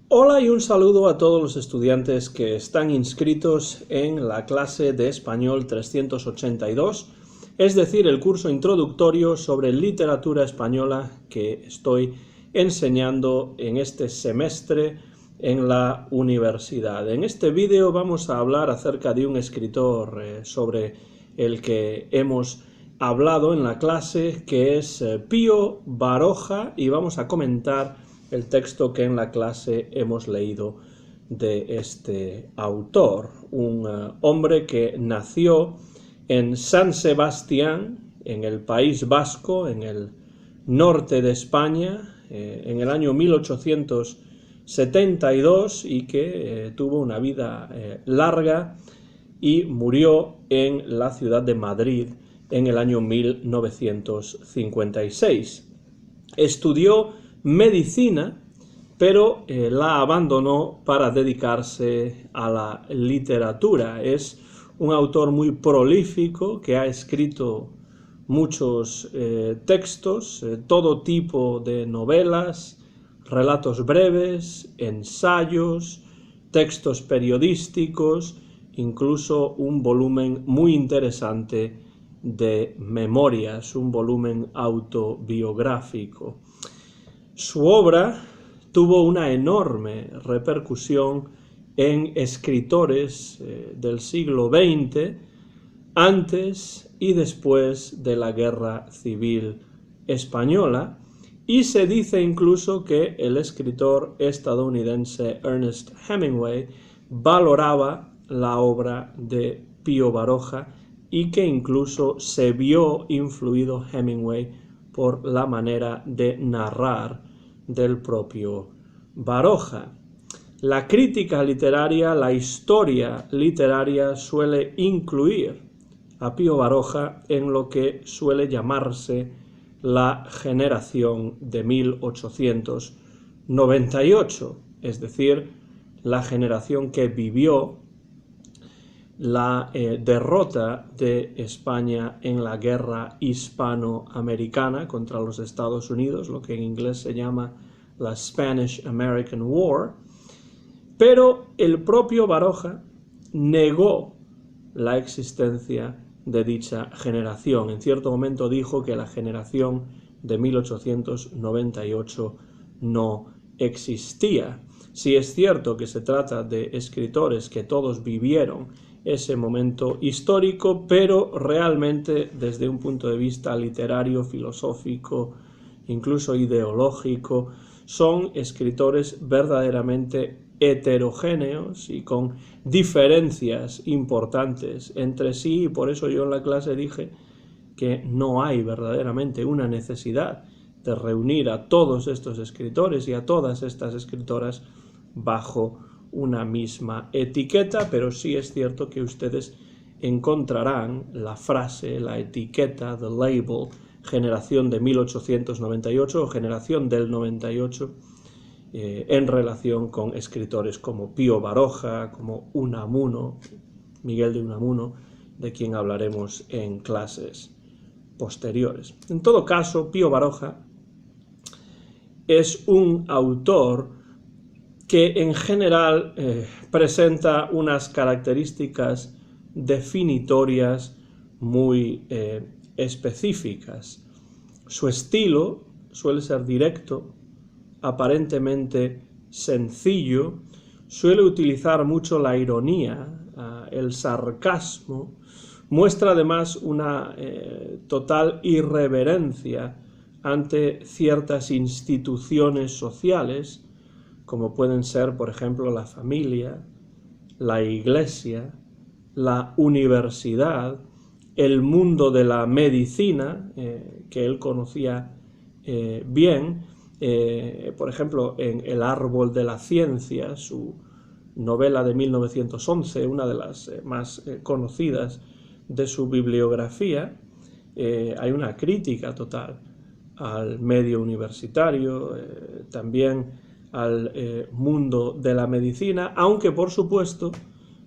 Hola y un saludo a todos los estudiantes que están inscritos en la clase de Español 382, es decir, el curso introductorio sobre literatura española que estoy enseñando en este semestre en la universidad. En este vídeo vamos a hablar acerca de un escritor sobre el que hemos hablado en la clase, que es Pío Baroja, y vamos a comentar el texto que en la clase hemos leído de este autor, un hombre que nació en San Sebastián, en el País Vasco, en el norte de España, en el año 1872 y que tuvo una vida larga y murió en la ciudad de Madrid en el año 1956. Estudió medicina, pero la abandonó para dedicarse a la literatura. Es un autor muy prolífico que ha escrito muchos textos, todo tipo de novelas, relatos breves, ensayos, textos periodísticos, incluso un volumen muy interesante de memorias, un volumen autobiográfico. Su obra tuvo una enorme repercusión en escritores del siglo XX, antes y después de la Guerra Civil Española, y se dice incluso que el escritor estadounidense Ernest Hemingway valoraba la obra de Pío Baroja y que incluso se vio influido Hemingway por la manera de narrar del propio Baroja. La crítica literaria, la historia literaria suele incluir a Pío Baroja en lo que suele llamarse la generación de 1898, es decir, la generación que vivió la derrota de España en la guerra hispanoamericana contra los Estados Unidos, lo que en inglés se llama la Spanish-American War, pero el propio Baroja negó la existencia de dicha generación. En cierto momento dijo que la generación de 1898 no existía. Sí es cierto que se trata de escritores que todos vivieron ese momento histórico, pero realmente desde un punto de vista literario, filosófico, incluso ideológico, son escritores verdaderamente heterogéneos y con diferencias importantes entre sí, y por eso yo en la clase dije que no hay verdaderamente una necesidad de reunir a todos estos escritores y a todas estas escritoras bajo una misma etiqueta, pero sí es cierto que ustedes encontrarán la frase, la etiqueta, the label, generación de 1898 o generación del 98, en relación con escritores como Pío Baroja, como Unamuno, Miguel de Unamuno, de quien hablaremos en clases posteriores. En todo caso, Pío Baroja es un autor que en general presenta unas características definitorias muy específicas. Su estilo suele ser directo, aparentemente sencillo, suele utilizar mucho la ironía, el sarcasmo, muestra además una total irreverencia ante ciertas instituciones sociales, como pueden ser, por ejemplo, la familia, la iglesia, la universidad, el mundo de la medicina, que él conocía bien. Por ejemplo, en El árbol de la ciencia, su novela de 1911, una de las más conocidas de su bibliografía, hay una crítica total al medio universitario, también al mundo de la medicina, aunque por supuesto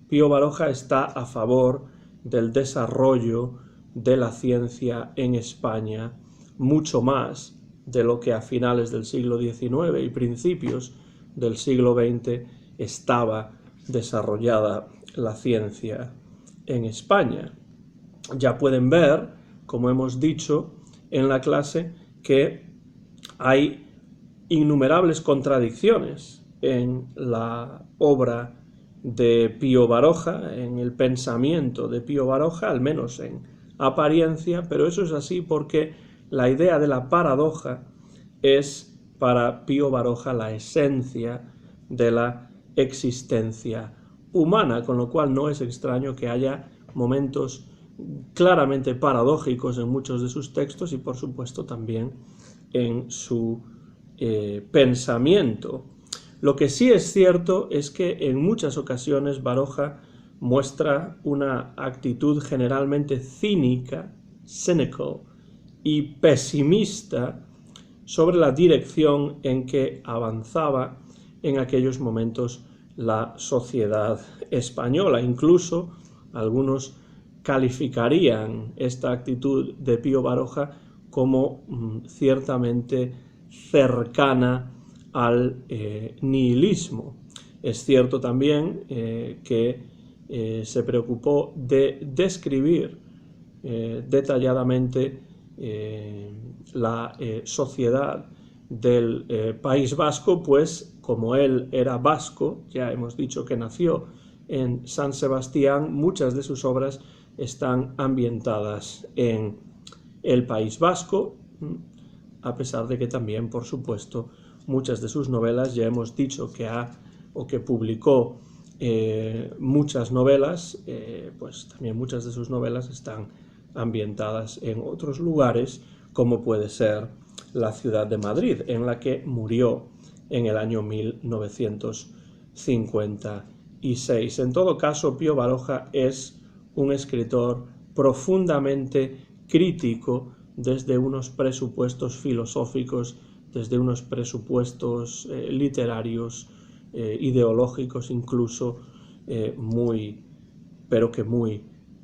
Pío Baroja está a favor del desarrollo de la ciencia en España, mucho más de lo que a finales del siglo XIX y principios del siglo XX estaba desarrollada la ciencia en España. Ya pueden ver, como hemos dicho en la clase, que hay innumerables contradicciones en la obra de Pío Baroja, en el pensamiento de Pío Baroja, al menos en apariencia, pero eso es así porque la idea de la paradoja es para Pío Baroja la esencia de la existencia humana, con lo cual no es extraño que haya momentos claramente paradójicos en muchos de sus textos y por supuesto también en su pensamiento. Lo que sí es cierto es que en muchas ocasiones Baroja muestra una actitud generalmente cínica, cynical y pesimista sobre la dirección en que avanzaba en aquellos momentos la sociedad española. Incluso algunos calificarían esta actitud de Pío Baroja como ciertamente cercana al nihilismo. Es cierto también que se preocupó de describir detalladamente la sociedad del País Vasco, pues como él era vasco, ya hemos dicho que nació en San Sebastián, muchas de sus obras están ambientadas en el País Vasco, a pesar de que también, por supuesto, muchas de sus novelas, ya hemos dicho que publicó muchas novelas, pues también muchas de sus novelas están ambientadas en otros lugares, como puede ser la ciudad de Madrid, en la que murió en el año 1956. En todo caso, Pío Baroja es un escritor profundamente crítico desde unos presupuestos filosóficos, desde unos presupuestos literarios, ideológicos incluso, muy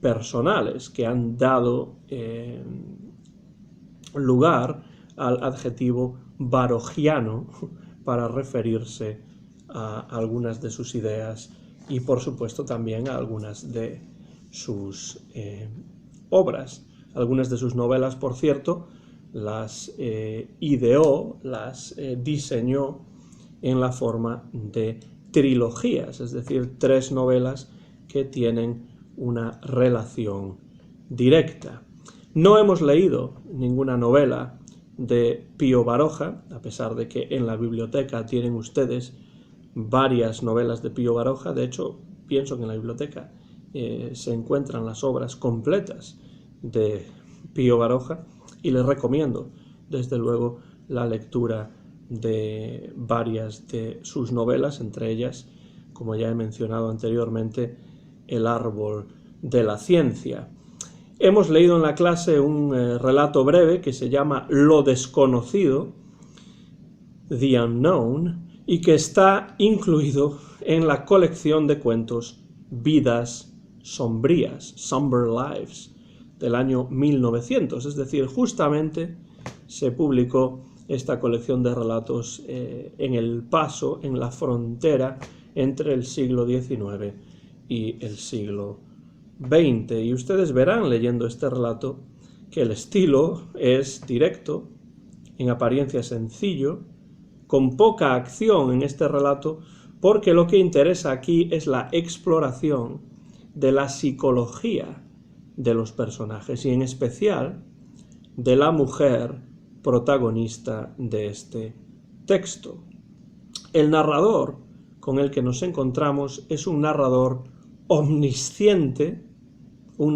personales, que han dado lugar al adjetivo barojiano para referirse a algunas de sus ideas y por supuesto también a algunas de sus obras. Algunas de sus novelas, por cierto, las ideó, las diseñó en la forma de trilogías, es decir, 3 novelas que tienen una relación directa. No hemos leído ninguna novela de Pío Baroja, a pesar de que en la biblioteca tienen ustedes varias novelas de Pío Baroja. De hecho, pienso que en la biblioteca se encuentran las obras completas de Pío Baroja y les recomiendo, desde luego, la lectura de varias de sus novelas, entre ellas, como ya he mencionado anteriormente, El árbol de la ciencia. Hemos leído en la clase un relato breve que se llama Lo desconocido, The Unknown, y que está incluido en la colección de cuentos Vidas sombrías, Somber Lives, del año 1900, es decir, justamente se publicó esta colección de relatos en el paso, en la frontera entre el siglo XIX y el siglo XX. Y ustedes verán, leyendo este relato, que el estilo es directo, en apariencia sencillo, con poca acción en este relato, porque lo que interesa aquí es la exploración de la psicología de los personajes y en especial de la mujer protagonista de este texto. El narrador con el que nos encontramos es un narrador omnisciente o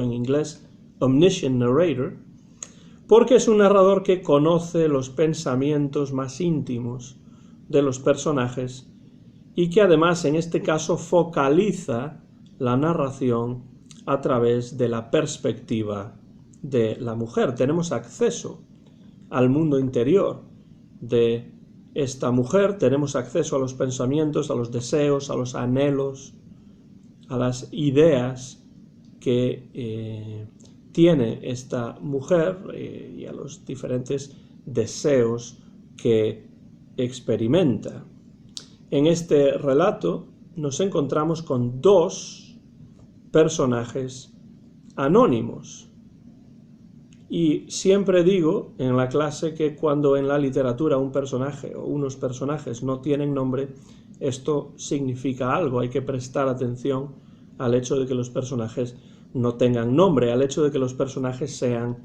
en inglés omniscient narrator, porque es un narrador que conoce los pensamientos más íntimos de los personajes y que además en este caso focaliza la narración a través de la perspectiva de la mujer. Tenemos acceso al mundo interior de esta mujer, tenemos acceso a los pensamientos, a los deseos, a los anhelos, a las ideas que tiene esta mujer y a los diferentes deseos que experimenta. En este relato nos encontramos con dos personajes anónimos. Y siempre digo en la clase que cuando en la literatura un personaje o unos personajes no tienen nombre, esto significa algo. Hay que prestar atención al hecho de que los personajes no tengan nombre, al hecho de que los personajes sean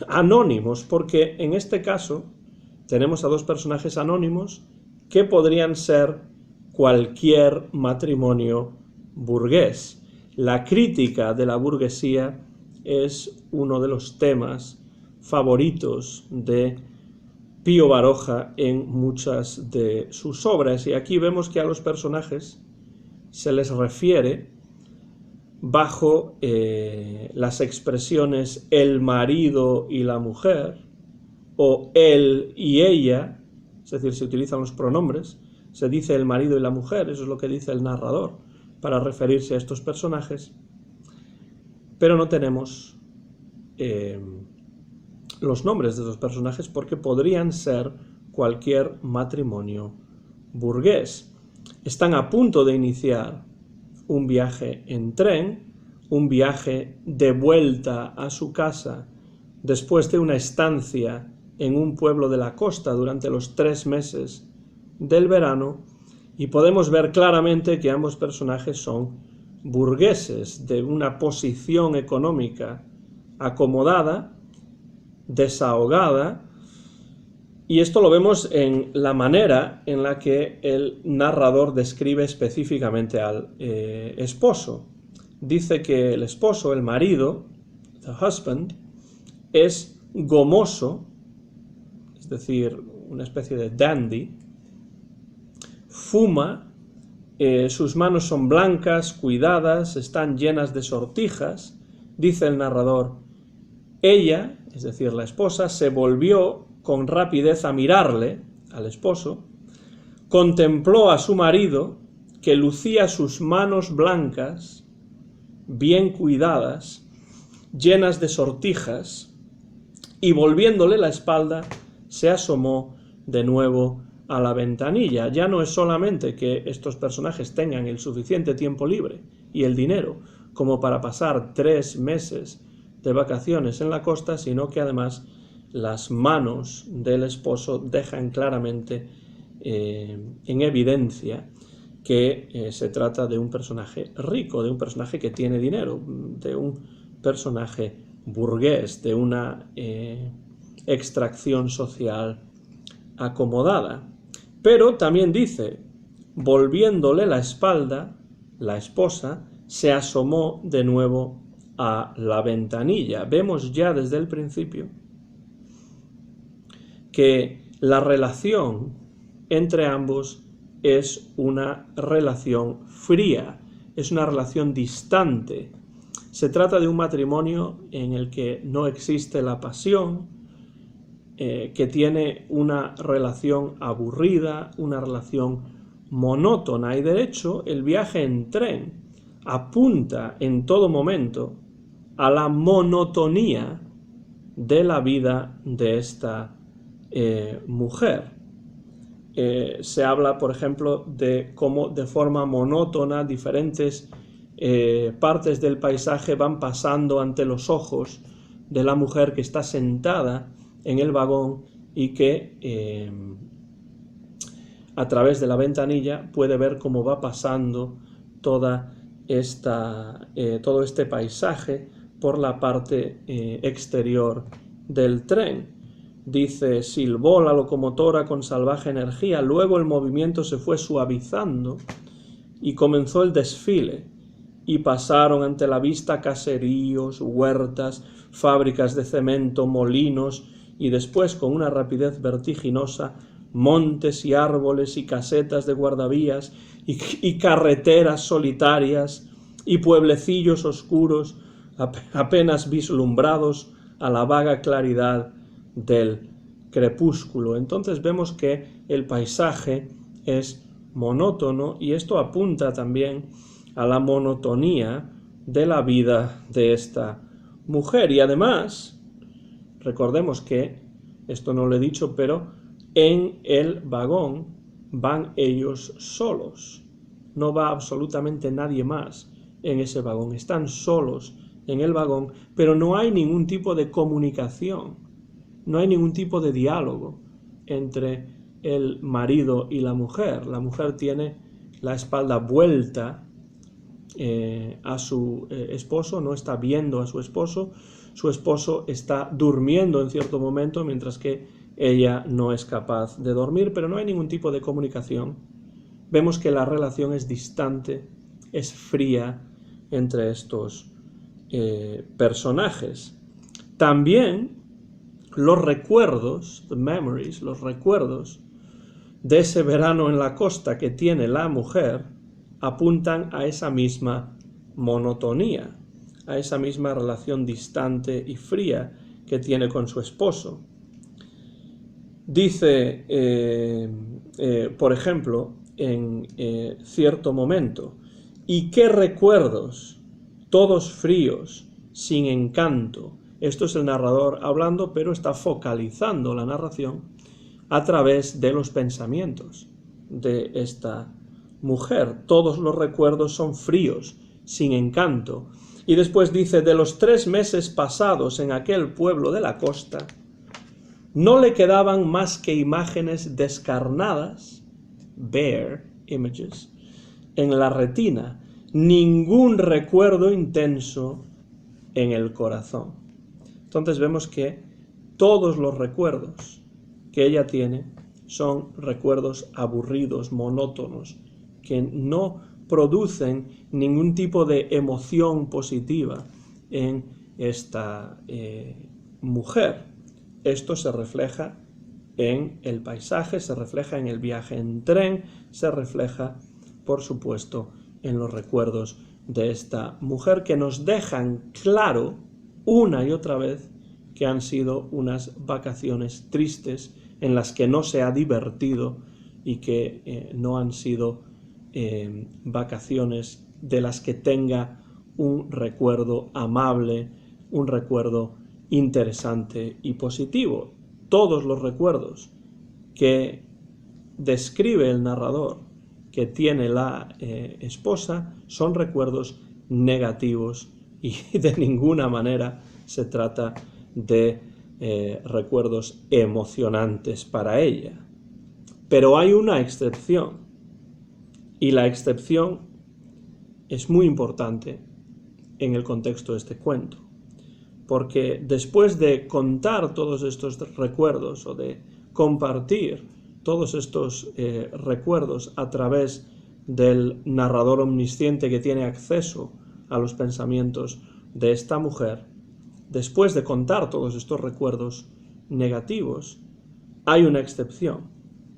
anónimos, porque en este caso tenemos a dos personajes anónimos que podrían ser cualquier matrimonio burgués. La crítica de la burguesía es uno de los temas favoritos de Pío Baroja en muchas de sus obras, y aquí vemos que a los personajes se les refiere bajo las expresiones el marido y la mujer, o él y ella, es decir, se utilizan los pronombres, se dice el marido y la mujer, eso es lo que dice el narrador, para referirse a estos personajes, pero no tenemos los nombres de esos personajes porque podrían ser cualquier matrimonio burgués. Están a punto de iniciar un viaje en tren, un viaje de vuelta a su casa después de una estancia en un pueblo de la costa durante los 3 meses del verano, y podemos ver claramente que ambos personajes son burgueses de una posición económica acomodada, desahogada, y esto lo vemos en la manera en la que el narrador describe específicamente al esposo. Dice que el esposo, el marido, the husband, es gomoso, es decir, una especie de dandy, fuma, sus manos son blancas, cuidadas, están llenas de sortijas. Dice el narrador, ella, es decir, la esposa, se volvió con rapidez a mirarle, al esposo, contempló a su marido, que lucía sus manos blancas, bien cuidadas, llenas de sortijas, y volviéndole la espalda, se asomó de nuevo a la ventanilla. Ya no es solamente que estos personajes tengan el suficiente tiempo libre y el dinero como para pasar 3 meses de vacaciones en la costa, sino que además las manos del esposo dejan claramente en evidencia que se trata de un personaje rico, de un personaje que tiene dinero, de un personaje burgués, de una extracción social acomodada. Pero también dice, volviéndole la espalda, la esposa se asomó de nuevo a la ventanilla. Vemos ya desde el principio que la relación entre ambos es una relación fría, es una relación distante. Se trata de un matrimonio en el que no existe la pasión, que tiene una relación aburrida, una relación monótona, y de hecho el viaje en tren apunta en todo momento a la monotonía de la vida de esta mujer. Se habla, por ejemplo, de cómo de forma monótona diferentes partes del paisaje van pasando ante los ojos de la mujer que está sentada en el vagón y que a través de la ventanilla puede ver cómo va pasando todo este paisaje por la parte exterior del tren. Dice, silbó la locomotora con salvaje energía, luego el movimiento se fue suavizando y comenzó el desfile, y pasaron ante la vista caseríos, huertas, fábricas de cemento, molinos, y después, con una rapidez vertiginosa, montes y árboles y casetas de guardavías y carreteras solitarias y pueblecillos oscuros apenas vislumbrados a la vaga claridad del crepúsculo. Entonces vemos que el paisaje es monótono, y esto apunta también a la monotonía de la vida de esta mujer. Y además, recordemos que, esto no lo he dicho, pero En el vagón van ellos solos. No va absolutamente nadie más en ese vagón. Están solos en el vagón, pero no hay ningún tipo de comunicación, no hay ningún tipo de diálogo entre el marido y la mujer. La mujer tiene la espalda vuelta a su esposo, no está viendo a su esposo está durmiendo en cierto momento, mientras que ella no es capaz de dormir, pero no hay ningún tipo de comunicación. Vemos que la relación es distante, es fría entre estos personajes. También los recuerdos, the memories, los recuerdos de ese verano en la costa que tiene la mujer apuntan a esa misma monotonía, a esa misma relación distante y fría que tiene con su esposo. Dice, por ejemplo, en cierto momento, ¿y qué recuerdos? Todos fríos, sin encanto. Esto es el narrador hablando, pero está focalizando la narración a través de los pensamientos de esta mujer. Todos los recuerdos son fríos, sin encanto. Y después dice, de los 3 meses pasados en aquel pueblo de la costa, no le quedaban más que imágenes descarnadas, bare images, en la retina, ningún recuerdo intenso en el corazón. Entonces vemos que todos los recuerdos que ella tiene son recuerdos aburridos, monótonos, que no producen ningún tipo de emoción positiva en esta mujer. Esto se refleja en el paisaje, se refleja en el viaje en tren, se refleja, por supuesto, en los recuerdos de esta mujer, que nos dejan claro una y otra vez que han sido unas vacaciones tristes en las que no se ha divertido y que no han sido vacaciones de las que tenga un recuerdo amable, un recuerdo interesante y positivo. Todos los recuerdos que describe el narrador que tiene la esposa son recuerdos negativos y de ninguna manera se trata de recuerdos emocionantes para ella. Pero hay una excepción, y la excepción es muy importante en el contexto de este cuento, porque después de contar todos estos recuerdos o de compartir todos estos recuerdos a través del narrador omnisciente que tiene acceso a los pensamientos de esta mujer, después de contar todos estos recuerdos negativos, hay una excepción,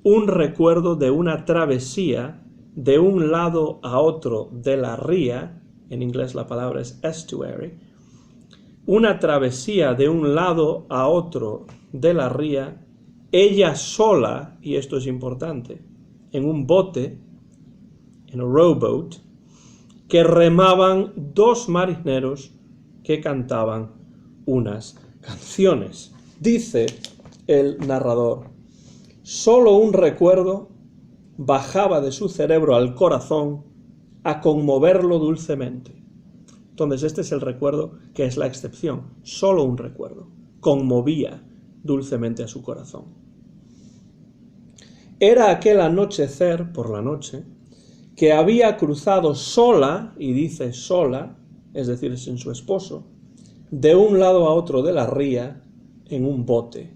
un recuerdo de una travesía de un lado a otro de la ría, en inglés la palabra es estuary, una travesía de un lado a otro de la ría, ella sola, y esto es importante, en un bote, en a rowboat, que remaban 2 marineros que cantaban unas canciones. Dice el narrador, solo un recuerdo bajaba de su cerebro al corazón a conmoverlo dulcemente. Entonces este es el recuerdo que es la excepción, solo un recuerdo, conmovía dulcemente a su corazón. Era aquel anochecer, por la noche, que había cruzado sola, y dice sola, es decir, sin su esposo, de un lado a otro de la ría en un bote.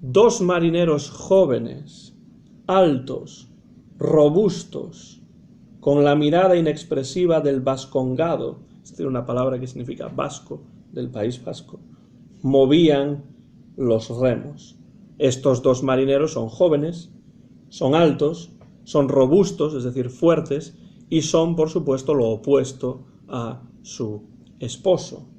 2 marineros jóvenes, altos, robustos, con la mirada inexpresiva del vascongado, es decir, una palabra que significa vasco, del País Vasco, movían los remos. Estos 2 marineros son jóvenes, son altos, son robustos, es decir, fuertes, y son, por supuesto, lo opuesto a su esposo.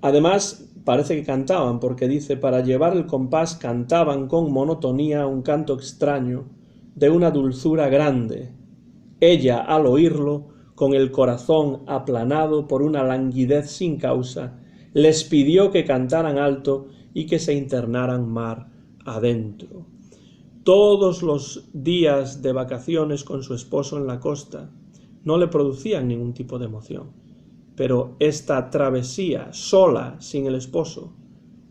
Además, parece que cantaban, porque dice, para llevar el compás cantaban con monotonía un canto extraño, de una dulzura grande. Ella, al oírlo, con el corazón aplanado por una languidez sin causa, les pidió que cantaran alto y que se internaran mar adentro. Todos los días de vacaciones con su esposo en la costa no le producían ningún tipo de emoción, pero esta travesía sola, sin el esposo,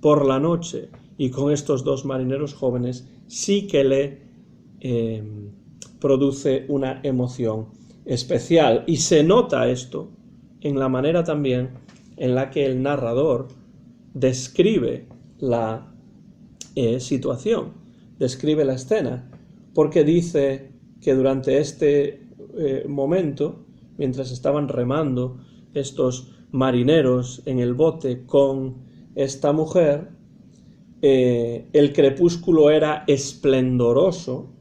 por la noche y con estos dos marineros jóvenes, sí que le produce una emoción especial. Y se nota esto en la manera también en la que el narrador describe la situación, describe la escena, porque dice que durante este momento, mientras estaban remando estos marineros en el bote con esta mujer, el crepúsculo era esplendoroso,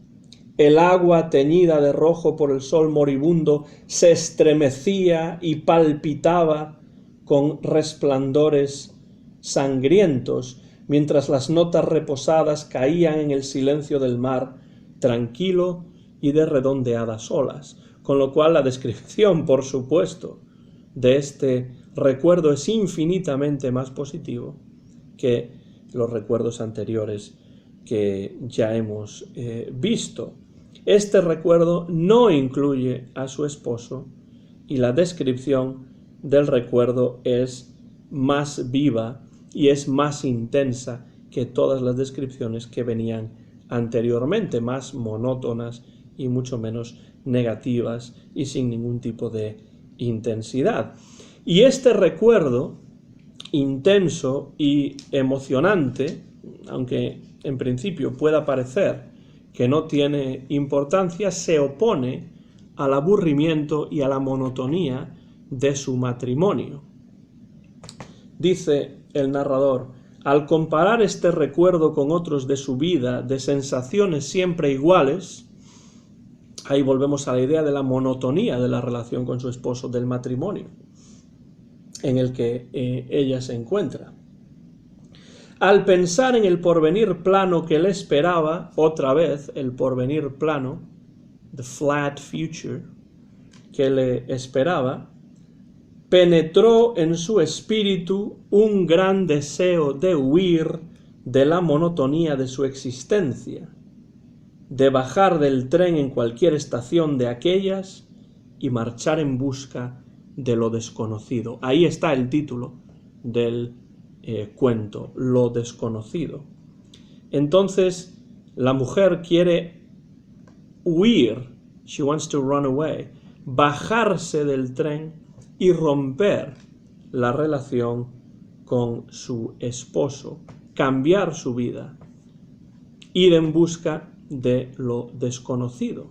el agua teñida de rojo por el sol moribundo se estremecía y palpitaba con resplandores sangrientos, mientras las notas reposadas caían en el silencio del mar, tranquilo y de redondeadas olas. Con lo cual la descripción, por supuesto, de este recuerdo es infinitamente más positivo que los recuerdos anteriores que ya hemos visto. Este recuerdo no incluye a su esposo y la descripción del recuerdo es más viva y es más intensa que todas las descripciones que venían anteriormente, más monótonas y mucho menos negativas y sin ningún tipo de intensidad. Y este recuerdo intenso y emocionante, aunque en principio pueda parecer que no tiene importancia, se opone al aburrimiento y a la monotonía de su matrimonio. Dice el narrador: al comparar este recuerdo con otros de su vida, de sensaciones siempre iguales, ahí volvemos a la idea de la monotonía de la relación con su esposo, del matrimonio en el que ella se encuentra. Al pensar en el porvenir plano que le esperaba, otra vez el porvenir plano, the flat future, que le esperaba, penetró en su espíritu un gran deseo de huir de la monotonía de su existencia, de bajar del tren en cualquier estación de aquellas y marchar en busca de lo desconocido. Ahí está el título del cuento, Lo desconocido. Entonces, la mujer quiere huir, she wants to run away, bajarse del tren y romper la relación con su esposo, cambiar su vida, ir en busca de lo desconocido,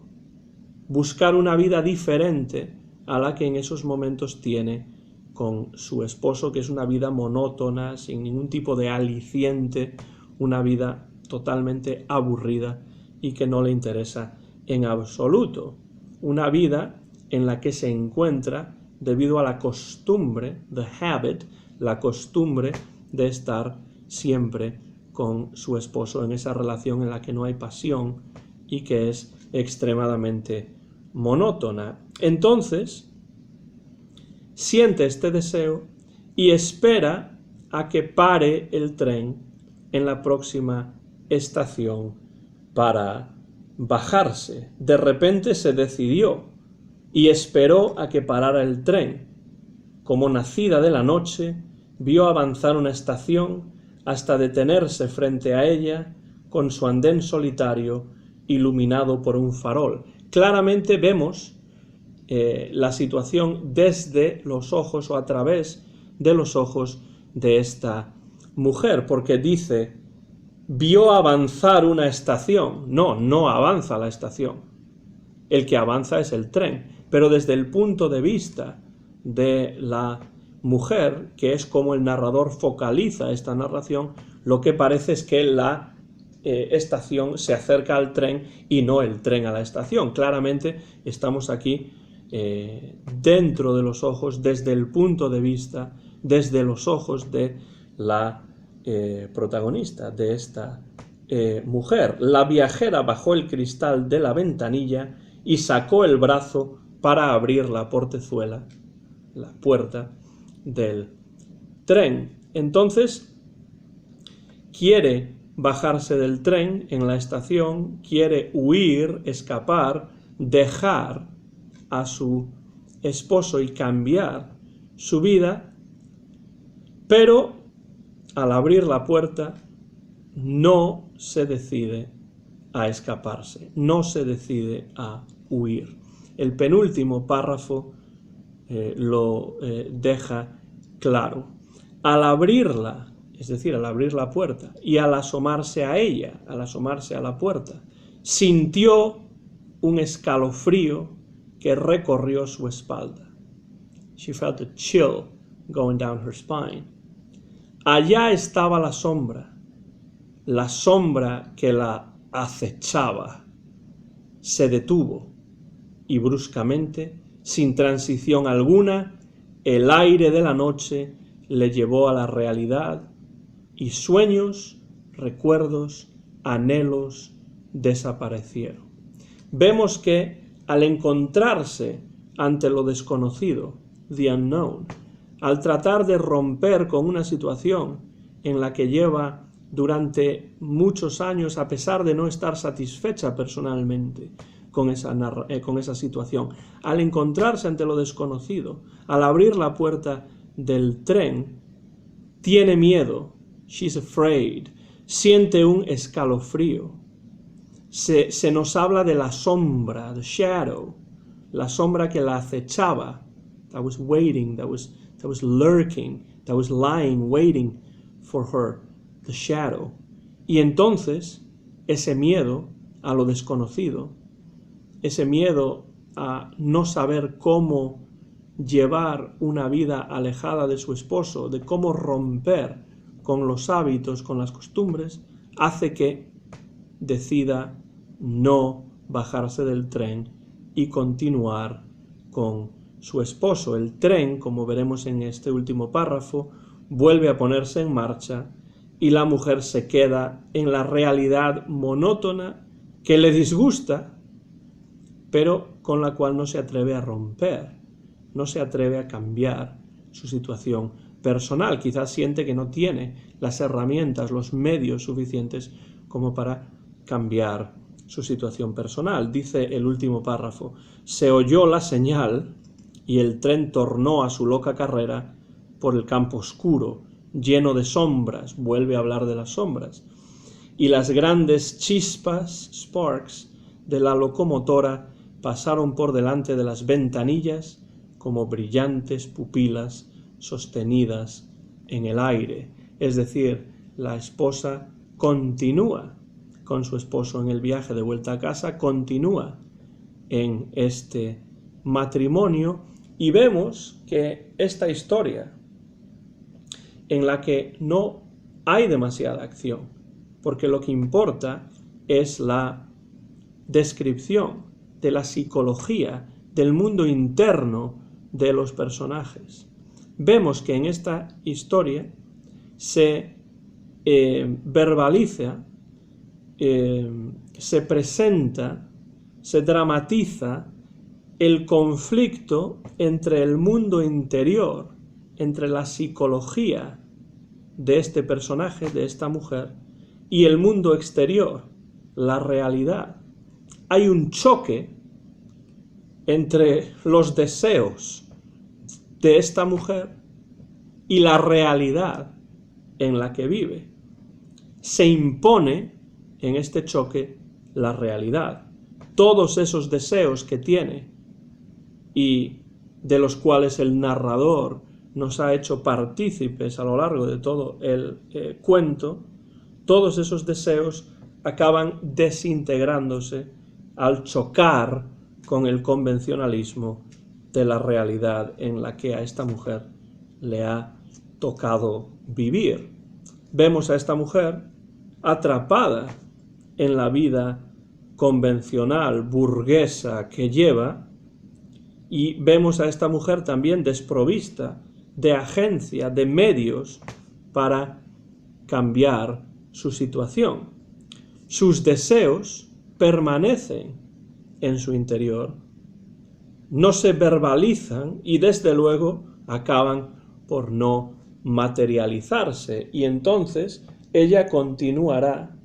buscar una vida diferente a la que en esos momentos tiene con su esposo, que es una vida monótona, sin ningún tipo de aliciente, una vida totalmente aburrida y que no le interesa en absoluto. Una vida en la que se encuentra debido a la costumbre, the habit, la costumbre de estar siempre con su esposo en esa relación en la que no hay pasión y que es extremadamente monótona. Entonces, siente este deseo y espera a que pare el tren en la próxima estación para bajarse. De repente se decidió y esperó a que parara el tren. Como nacida de la noche, vio avanzar una estación hasta detenerse frente a ella con su andén solitario iluminado por un farol. Claramente vemos la situación desde los ojos o a través de los ojos de esta mujer, porque dice, vio avanzar una estación. No, no avanza la estación. El que avanza es el tren, pero desde el punto de vista de la mujer, que es como el narrador focaliza esta narración, lo que parece es que la estación se acerca al tren y no el tren a la estación. Claramente estamos aquí dentro de los ojos, desde el punto de vista, desde los ojos de la protagonista, de esta mujer. La viajera bajó el cristal de la ventanilla y sacó el brazo para abrir la portezuela, la puerta del tren. Entonces quiere bajarse del tren en la estación, quiere huir, escapar, dejar a su esposo y cambiar su vida, pero al abrir la puerta no se decide a escaparse, no se decide a huir. El penúltimo párrafo lo deja claro. Al abrirla, es decir, al abrir la puerta y al asomarse a ella, al asomarse a la puerta, sintió un escalofrío que recorrió su espalda. She felt a chill going down her spine. Allá estaba la sombra que la acechaba. Se detuvo y bruscamente, sin transición alguna, el aire de la noche le llevó a la realidad y sueños, recuerdos, anhelos desaparecieron. Vemos que al encontrarse ante lo desconocido, the unknown, al tratar de romper con una situación en la que lleva durante muchos años, a pesar de no estar satisfecha personalmente con esa situación, al encontrarse ante lo desconocido, al abrir la puerta del tren, tiene miedo, she's afraid, siente un escalofrío. Se nos habla de la sombra, the shadow, la sombra que la acechaba, that was waiting, that was lurking, that was lying, waiting for her, the shadow. Y entonces, ese miedo a lo desconocido, ese miedo a no saber cómo llevar una vida alejada de su esposo, de cómo romper con los hábitos, con las costumbres, hace que decida no bajarse del tren y continuar con su esposo. El tren, como veremos en este último párrafo, vuelve a ponerse en marcha y la mujer se queda en la realidad monótona que le disgusta, pero con la cual no se atreve a romper, no se atreve a cambiar su situación personal. Quizás siente que no tiene las herramientas, los medios suficientes como para cambiar su situación personal. Dice el último párrafo: se oyó la señal y el tren tornó a su loca carrera por el campo oscuro, lleno de sombras. Vuelve a hablar de las sombras. Y las grandes chispas, sparks, de la locomotora pasaron por delante de las ventanillas como brillantes pupilas sostenidas en el aire. Es decir, la esposa continúa con su esposo en el viaje de vuelta a casa, continúa en este matrimonio, y vemos que esta historia, en la que no hay demasiada acción, porque lo que importa es la descripción de la psicología, del mundo interno de los personajes. Vemos que en esta historia se verbaliza, se presenta, se dramatiza el conflicto entre el mundo interior, entre la psicología de este personaje, de esta mujer, y el mundo exterior, la realidad. Hay un choque entre los deseos de esta mujer y la realidad en la que vive. Se impone en este choque la realidad. Todos esos deseos que tiene y de los cuales el narrador nos ha hecho partícipes a lo largo de todo el cuento, todos esos deseos acaban desintegrándose al chocar con el convencionalismo de la realidad en la que a esta mujer le ha tocado vivir. Vemos a esta mujer atrapada en la vida convencional, burguesa que lleva, y vemos a esta mujer también desprovista de agencia, de medios para cambiar su situación. Sus deseos permanecen en su interior, no se verbalizan y desde luego acaban por no materializarse, y entonces ella continuará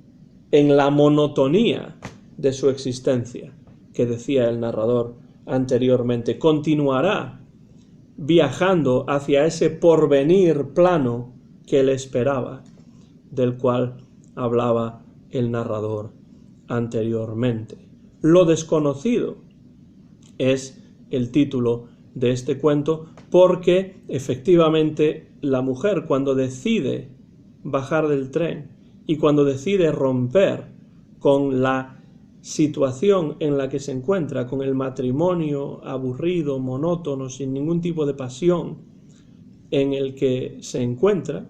en la monotonía de su existencia, que decía el narrador anteriormente, continuará viajando hacia ese porvenir plano que le esperaba, del cual hablaba el narrador anteriormente. Lo desconocido es el título de este cuento, porque efectivamente la mujer, cuando decide bajar del tren y cuando decide romper con la situación en la que se encuentra, con el matrimonio aburrido, monótono, sin ningún tipo de pasión en el que se encuentra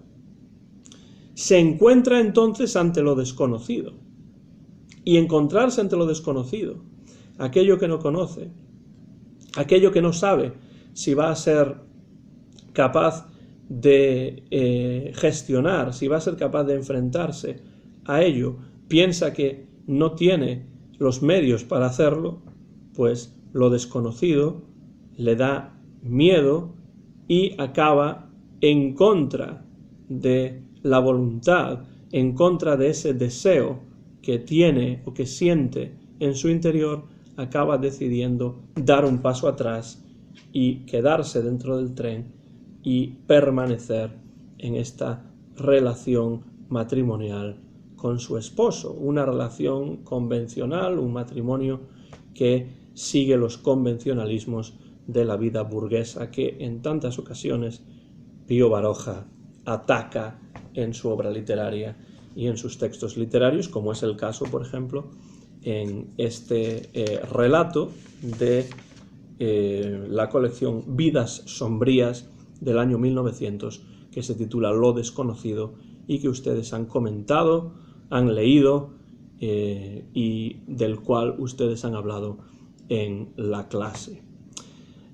entonces ante lo desconocido. Y encontrarse ante lo desconocido, aquello que no conoce, aquello que no sabe si va a ser capaz de gestionar, si va a ser capaz de enfrentarse a ello, piensa que no tiene los medios para hacerlo, pues lo desconocido le da miedo y acaba en contra de la voluntad, en contra de ese deseo que tiene o que siente en su interior, acaba decidiendo dar un paso atrás y quedarse dentro del tren y permanecer en esta relación matrimonial con su esposo, una relación convencional, un matrimonio que sigue los convencionalismos de la vida burguesa que en tantas ocasiones Pío Baroja ataca en su obra literaria y en sus textos literarios, como es el caso, por ejemplo, en este relato de la colección Vidas sombrías del año 1900, que se titula Lo desconocido y que ustedes han comentado, han leído y del cual ustedes han hablado en la clase.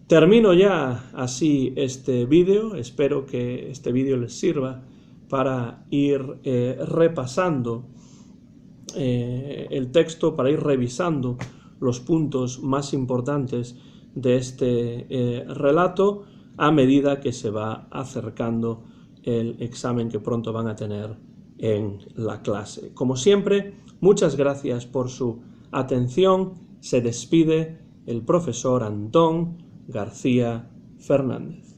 Termino ya así este vídeo, espero que este vídeo les sirva para ir repasando el texto, para ir revisando los puntos más importantes de este relato a medida que se va acercando el examen que pronto van a tener en la clase. Como siempre, muchas gracias por su atención. Se despide el profesor Antón García Fernández.